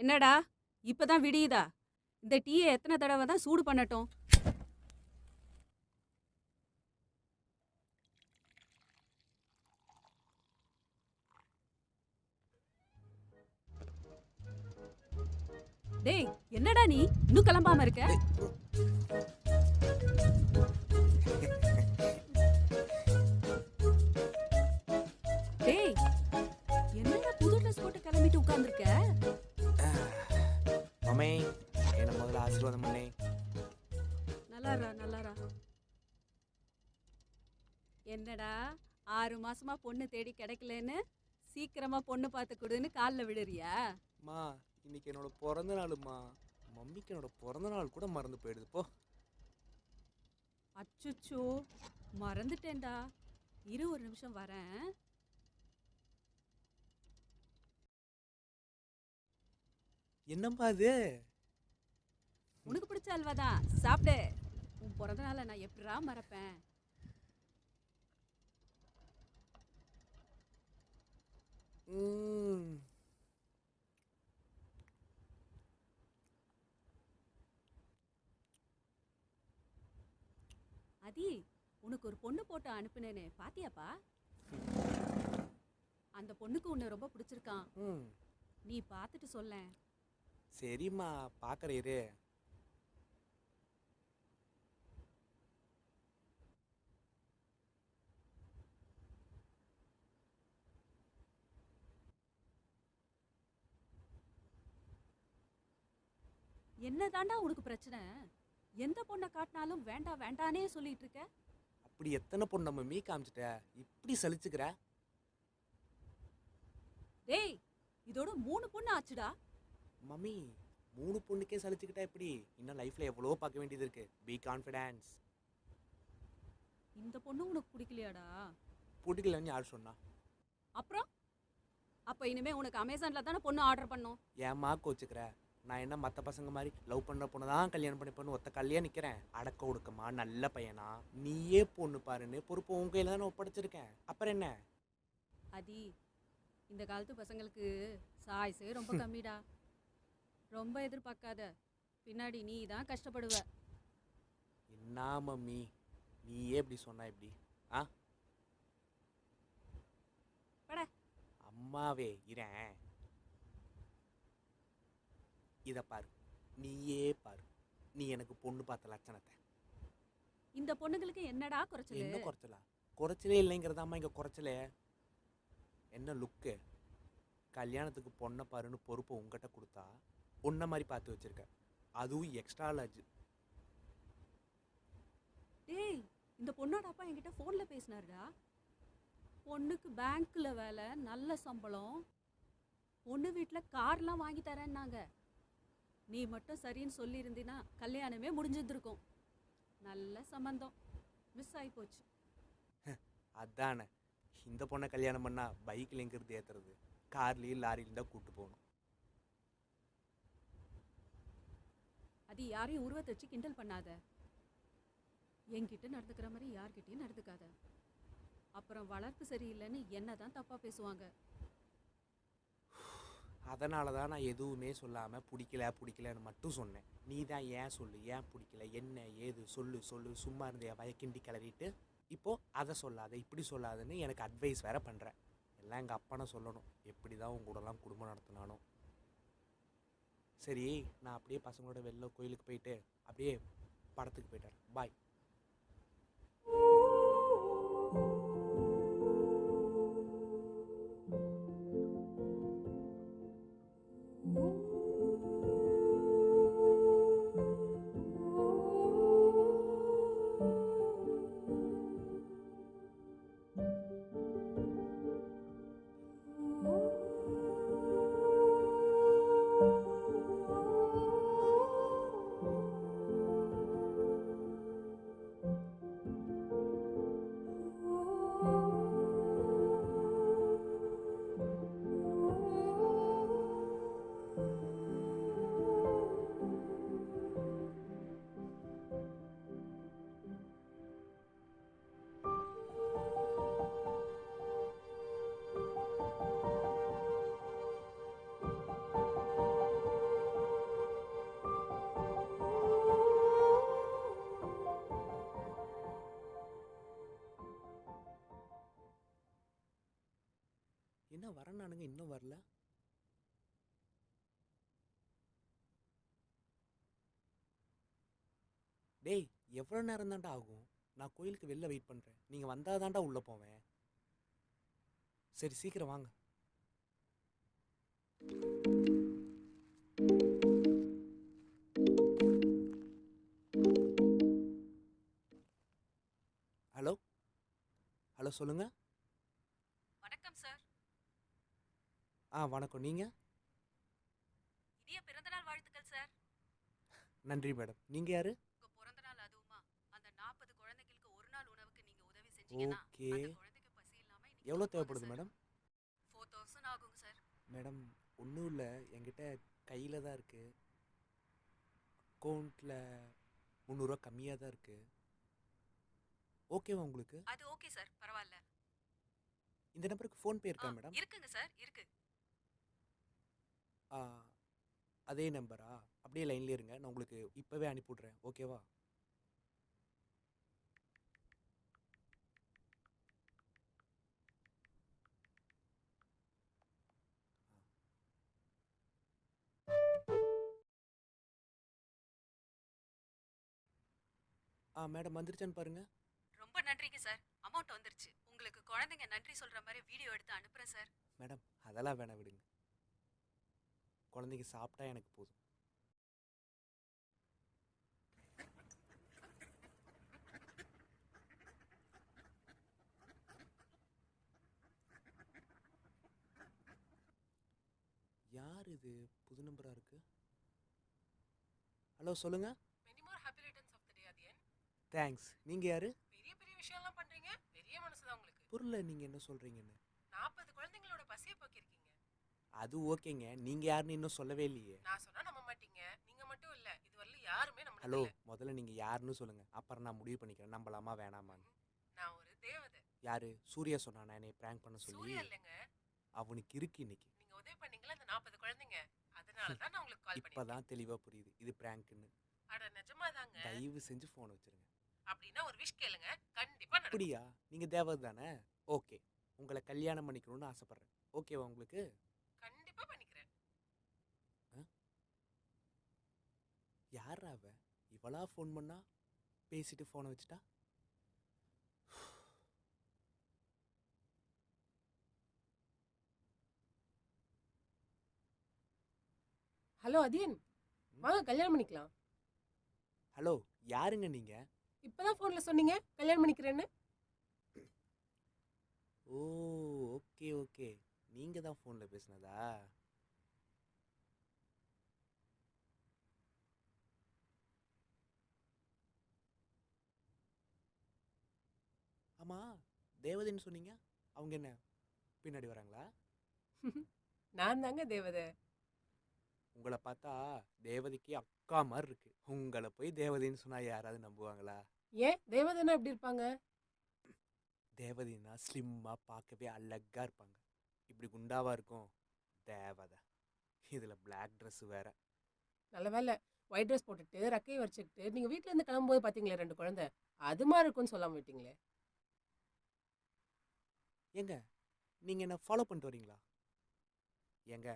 என்னடா இப்பதான் விடியுதா? இந்த டீயை எத்தனை தடவை தான் சூடு பண்ணட்டும்? டேய், என்னடா நீ இன்னும் கிளம்பாம இருக்க? டேய், என்னடா புது ட்ரெஸ் போட்டு கிளம்பிட்டு உட்கார்ந்திருக்க? மம்மே என்ன முதல்ல ஆசீர்வாதம் பண்ணே. நல்லாரா நல்லாரா. என்னடா 6 மாசமா பொண்ணு தேடி கிடைக்கலன்னு சீக்கிரமா பொண்ணு பார்த்து கொடுன்னு காலில் விடுறியா? மா இன்னைக்கு என்னோட பிறந்த நாளுமா. மம்மிக்கு என்னோட பிறந்த நாள் கூட மறந்து போயிடுது போ. அச்சுச்சோ, மறந்துட்டேன்டா. இரு ஒரு நிமிஷம் வரேன். என்னம்மா அது? உனக்கு பிடிச்ச அல்வா தான், சாப்பிடு. உன் பிறந்த நாளை நான் எப்படா மறப்பேன்? ம். அதி, உனக்கு ஒரு பொண்ணு போட்டு அனுப்புனேனே பாத்தியாப்பா? அந்த பொண்ணுக்கு உன்னை ரொம்ப பிடிச்சிருக்கான். ம். நீ பார்த்துட்டு சொல்லேன். சரிம்மா பார்க்குறேன் இரு. என்னதாண்டா உனக்கு பிரச்சனை? எந்த பொண்ணை காட்டினாலும் வேண்டாம் வேண்டானே சொல்லிட்டு இருக்க. அப்படி எத்தனை பொண்ணு மம்மி காமிச்சிட்ட? இப்படி சலிச்சுக்கிற? டேய், இதோட 3 பொண்ணு ஆச்சுடா. மம்மி 3 பொண்ணுக்கே சலிச்சுக்கிட்டா எப்படி? இன்னும் லைஃப்ல எவ்வளோ பார்க்க வேண்டியது இருக்கு. Be confidence. இந்த பொண்ணு உனக்கு பிடிக்கலையாடா? பிடிக்கலன்னு யார் சொன்னா? அப்புறம் அப்ப இனிமே உனக்கு அமேசான்ல தானே பொண்ணு ஆர்டர் பண்ணோம். ஏம்மா கோச்சுக்கிற? நான் என்ன மற்ற பசங்க மாதிரி லவ் பண்ணுற பொண்ணு தான் கல்யாணம் பண்ணிப்பேன்னு ஒத்த கல்யாணம் நிற்கிறேன். அடக்க ஒடுக்கமா நல்ல பையனா நீயே பொண்ணு பாருன்னு பொறுப்பு உன் கையில் தான் ஒப்படைச்சிருக்கேன். அப்புறம் என்ன? அதி, இந்த காலத்து பசங்களுக்கு சாய்ஸே ரொம்ப கம்மிடா. ரொம்ப எதிர்பார்க்காத, பின்னாடி நீ தான் கஷ்டப்படுவ. என்ன மம்மி நீயே இப்படி சொன்னா எப்படி? ஆ பட. அம்மாவே இரேன். இதை பாரு, நீயே பாரு. நீ எனக்கு பொண்ணு பார்த்த லட்சணத்தை. இந்த பொண்ணுங்களுக்கு என்னடா குறைச்சல்? என்ன குறைச்சலா? குறைச்சலே இல்லைங்கிறதாம்மா இங்கே குறைச்சலே. என்ன லுக்கு? கல்யாணத்துக்கு பொண்ணை பாருன்னு பொறுப்பை உங்ககிட்ட கொடுத்தா பொண்ணை மாதிரி பார்த்து வச்சிருக்க, அதுவும் எக்ஸ்ட்ரா லார்ஜ். டேய், இந்த பொண்ணோட அப்பா என்கிட்ட ஃபோன்ல பேசினாருடா. பொண்ணுக்கு பேங்க்ல வேலை, நல்ல சம்பளம், பொண்ணு வீட்டில் கார்லாம் வாங்கி தரேன்னாங்க. நீ மட்டும் சரின்னு சொல்லியிருந்தீன்னா கல்யாணமே முடிஞ்சிருந்திருக்கும். நல்ல சம்பந்தம் மிஸ் ஆகி போச்சு. அதானே, இந்த பொண்ணை கல்யாணம் பண்ணா பைக்கில் எங்கிறது ஏற்றுறது, கார்லேயும் லாரியிலும் தான் கூப்பிட்டு போகணும். அது யாரையும் உருவத்தை வச்சு கிண்டல் பண்ணாத. என்கிட்ட நடந்துக்கிற மாதிரி யார்கிட்டயும் நடந்துக்காத. அப்புறம் வளர்ப்பு சரியில்லைன்னு என்னதான் தப்பா பேசுவாங்க. அதனால தான் நான் எதுவுமே சொல்லாமல் பிடிக்கலன்னு மட்டும் சொன்னேன். நீ தான் ஏன் சொல்லு, ஏன் பிடிக்கல, என்ன ஏது சொல்லு சொல்லு சும்மா இருந்த வயக்கிண்டி கிளறிட்டு இப்போது அதை சொல்லாத இப்படி சொல்லாதுன்னு எனக்கு அட்வைஸ் வேற பண்ணுறேன். எல்லாம் எங்கள் அப்பனை சொல்லணும், எப்படி தான் உங்க கூடலாம் குடும்பம் நடத்தினானோ. சரி, நான் அப்படியே பசங்களோட வெளில கோயிலுக்கு போயிட்டு அப்படியே படத்துக்கு போயிட்டார். பாய். வரேன்னானுங்க, இன்னும் வரல. டேய், எவ்வளோ நேரம் தான்டா ஆகும்? நான் கோயிலுக்கு வெளில வெயிட் பண்ணுறேன். நீங்கள் வந்தால் தான்டா உள்ளே போவேன். சரி, சீக்கிரம் வாங்க. ஹலோ ஹலோ, சொல்லுங்கள். வணக்கம் சார். வணக்கம். நீங்கள்? இனிய பிறந்தநாள் வாழ்த்துக்கள் சார். நன்றி மேடம். நீங்கள் யார்? உங்க பிறந்த நாள் அதுவுமா அந்த 40 குழந்தைகளுக்கு ஒரு நாள் உணவுக்கு நீங்க உதவி செஞ்சீங்கன்னா ஓகே. அந்த குழந்தைங்க பசி இல்லாம இன்னைக்கு எவ்வளோ தூங்குவாங்க தேவைப்படுது சார். மேடம்? 4000 ஆகுங்க சார். மேடம், ஒன்றும் இல்லை, என்கிட்ட கையில் தான் இருக்குது. அக்கௌண்ட்டில் 300 கம்மியாக தான் இருக்குது. ஓகேவா உங்களுக்கு? அது ஓகே சார், பரவாயில்ல. இந்த நம்பருக்கு ஃபோன்பே இருக்கா மேடம்? இருக்குங்க சார், இருக்கு. ஆ, அதே நம்பரா? அப்படியே லைன்லேயே இருங்க, நான் உங்களுக்கு இப்போவே அனுப்பிவிட்றேன். ஓகேவா? மேடம், வந்துருச்சான்னு பாருங்கள். ரொம்ப நன்றிங்க சார். அமௌண்ட் வந்துருச்சு. உங்களுக்கு குழந்தைங்க நன்றி சொல்ற மாதிரி வீடியோ எடுத்து அனுப்புறேன் சார். மேடம், அதெல்லாம் வேணாம், விடுங்க. குழந்தைங்க சாப்பிட்டா எனக்கு போதும். யார் இது? புது நம்பராக இருக்கு. ஹலோ, சொல்லுங்க. Many more happy returns of the day, Adhiyan. Thanks. நீங்கள் யார்? பெரிய பெரிய விஷயம்லாம் பண்றீங்க. பெரிய மனசுதான் உங்களுக்கு. புரியல நீங்கள் என்ன சொல்கிறீங்கன்னு. 40 குழந்தைங்களோட பசியை போக்கிருக்கீங்க. அது ஓகேங்க, நீங்கள் யாருன்னு இன்னும் சொல்லவே இல்லையே. நான் சொன்னா நம்ப மாட்டீங்க. நீங்க மட்டும் இல்ல, இதுவரையிலும் யாருமே ஹலோ, நம்பினது இல்ல. முதல்ல நீங்கள் யாருன்னு சொல்லுங்கள், அப்புறம் நான் முடிவு பண்ணிக்கிறேன் நம்பலாமா வேணாமான்னு. நான் ஒரு தேவதை. யார்? சூர்யா சொன்னானா என்னை ப்ராங்க் பண்ண சொல்லி? சூர்யா இல்லைங்க. அவனுக்கு இருக்கு இன்னைக்கு. நீங்க உதவி பண்ணீங்களா அந்த 40 குழந்தைங்க. அதனால தான் நான் உங்களுக்கு கால் இப்போ பண்ணிருக்கேன். தான் தெளிவாக புரியுது இது ப்ராங்க்னு. அட நிஜமாதாங்க. தயவு செஞ்சு ஃபோன் வச்சிருங்க. அப்படின்னா ஒரு விஷ் கேளுங்க. கண்டிப்பா நடக்கும். அப்படியா? நீங்கள் தேவதை தானே? ஓகே, உங்களை கல்யாணம் பண்ணிக்கணும்னு ஆசைப்பட்றேன். ஓகேவா உங்களுக்கு? கண்டிப்பா பண்ணிக்கிறேன். யாரா அவ? இவளா ஃபோன் பண்ணா? பேசிட்டு ஃபோனை வச்சுட்டா. ஹலோ அதியன், வாங்க கல்யாணம் பண்ணிக்கலாம். ஹலோ, யாருங்க நீங்கள்? இப்பதான் போன்ல சொன்னீங்க கல்யாணம் பண்ணிக்கிறேன்னு. ஓ, ஓகே ஓகே, நீங்கள் தான் ஃபோனில் பேசுனதா? ஆமாம், தேவதைன்னு சொன்னீங்க. அவங்க என்ன பின்னாடி வராங்களா? நான் தாங்க தேவதை. உங்களை பார்த்தா தேவதைக்கு அக்கா மாதிரி இருக்கு. உங்களை போய் தேவதைன்னு சொன்னால் யாராவது நம்புவாங்களா? ஏன் தேவதைன்னா எப்படி இருப்பாங்க? தேவதைன்னா ஸ்லிம்மாக பார்க்கவே அழகாக இருப்பாங்க. இப்படி குண்டாவாக இருக்கும் தேவதை. இதில் பிளாக் ட்ரெஸ் வேற. நல்ல வேலை, ஒயிட் ட்ரெஸ் போட்டுட்டு ரக்கையை வச்சுக்கிட்டு நீங்க வீட்ல இருந்து கிளம்பும்போது பாத்தீங்களே 2 குழந்தை, அது மாதிரி இருக்கும்னு சொல்லாம விட்டீங்களே. ஏங்க, நீங்கள் என்ன ஃபாலோ பண்ணிட்டு வரீங்களா? ஏங்க,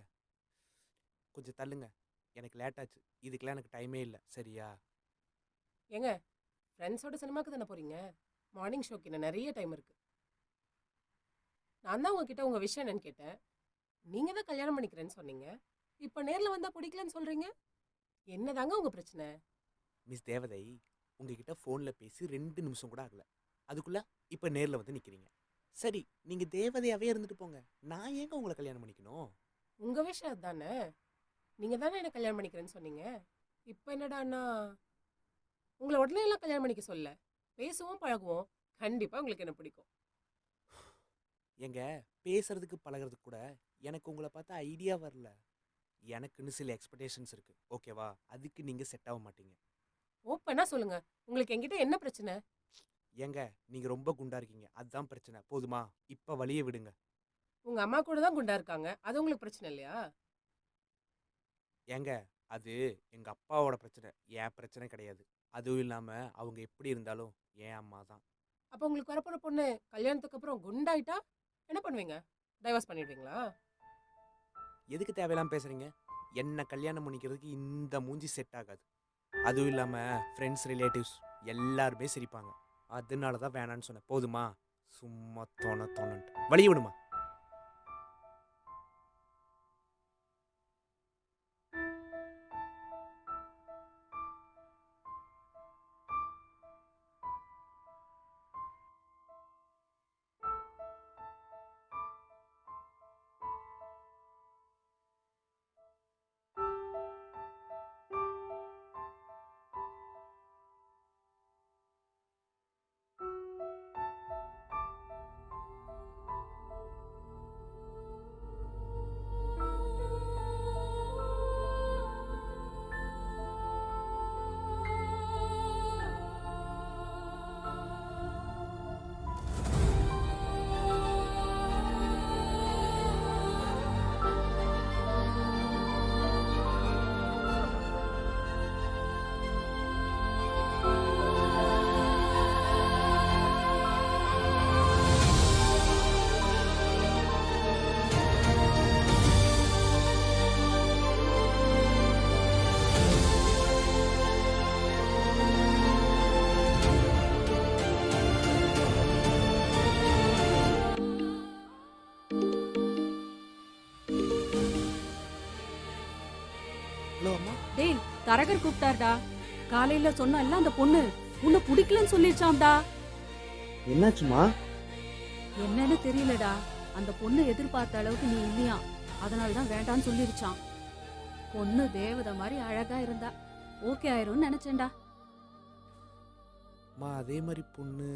கொஞ்சம் தள்ளுங்க, எனக்கு லேட் ஆச்சு. இதுக்கெல்லாம் எனக்கு டைமே இல்லை, சரியா? ஏங்க, ஃப்ரெண்ட்ஸோட சினிமாக்கு தானே போறீங்க? மார்னிங் ஷோக்கு இன்னும் நிறைய டைம் இருக்கு. நான் தான் உங்ககிட்ட உங்க விஷயம் என்னன்னு கேட்டேன். நீங்க தான் கல்யாணம் பண்ணிக்கிறேன்னு சொன்னீங்க. இப்போ நேர்ல வந்தா பிடிக்கலன்னு சொல்றீங்க. என்னதாங்க உங்க பிரச்சனை? மிஸ் தேவதை, உங்ககிட்ட ஃபோனில் பேசி 2 நிமிஷம் கூட ஆகல, அதுக்குள்ளே இப்போ நேரில் வந்து நிற்கிறீங்க. சரி, நீங்கள் தேவதையாகவே இருந்துட்டு போங்க. நான் ஏங்க உங்களை கல்யாணம் பண்ணிக்கணும்? உங்க விஷயம் அதுதானே. நீங்க தானே என்ன கல்யாணம் பண்ணிக்கிறேன்னு சொன்னீங்க. இப்போ என்னடான்னா உங்களை உடனே எல்லாம் கல்யாணம் பண்ணிக்க சொல்ல. பேசுவோம் பழகுவோம், கண்டிப்பா உங்களுக்கு என்ன பிடிக்கும். ஏங்க, பேசுறதுக்கு பழகிறதுக்கு கூட எனக்கு உங்களை பார்த்தா ஐடியா வரல. எனக்குன்னு சில எக்ஸ்பெக்டேஷன்ஸ் இருக்குது, ஓகேவா? அதுக்கு நீங்கள் செட் ஆக மாட்டீங்க. ஓப்பனா சொல்லுங்க, உங்களுக்கு என்கிட்ட என்ன பிரச்சனை? ஏங்க, நீங்கள் ரொம்ப குண்டா இருக்கீங்க, அதுதான் பிரச்சனை. போதுமா? இப்போ வழியை விடுங்க. உங்க அம்மா கூட தான் குண்டா இருக்காங்க, அது உங்களுக்கு பிரச்சனை இல்லையா? ஏங்க, அது எங்கள் அப்பாவோட பிரச்சனை, என் பிரச்சனை கிடையாது. அதுவும் இல்லாமல் அவங்க எப்படி இருந்தாலும் என் அம்மா தான். அப்போ உங்களுக்கு வரப்போற பொண்ணு கல்யாணத்துக்கு அப்புறம் குண்டாயிட்டா என்ன பண்ணுவீங்க? டைவர்ஸ் பண்ணிடுவீங்களா? எதுக்கு தேவையில்லாம பேசுறீங்க? என்ன கல்யாணம் பண்ணிக்கிறதுக்கு இந்த மூஞ்சி செட் ஆகாது. அதுவும் இல்லாமல் ஃப்ரெண்ட்ஸ் ரிலேட்டிவ்ஸ் எல்லாருமே சிரிப்பாங்க. அதனால தான் வேணான்னு சொன்னேன். போதுமா? சும்மா தோணுன்ட்டு வழி விடுமா. ஹலோ அம்மா. டேய், தரகர் கூப்பிட்டாருடா. காலையில சொன்னல அந்த பொண்ணு உன்னை பிடிக்கலன்னு சொல்லிருச்சாம்டா. என்னாச்சுமா? என்னன்னு தெரியலடா. அந்த பொண்ணு எதிர்பார்த்த அளவுக்கு நீ இல்லையா, அதனால தான் வேண்டான்னு சொல்லிருச்சான். பொண்ணு தேவதை மாதிரி அழகா இருந்தா ஓகே ஆயிரும்னு நினைச்சேன்டா. அம்மா அதே மாதிரி பொண்ணு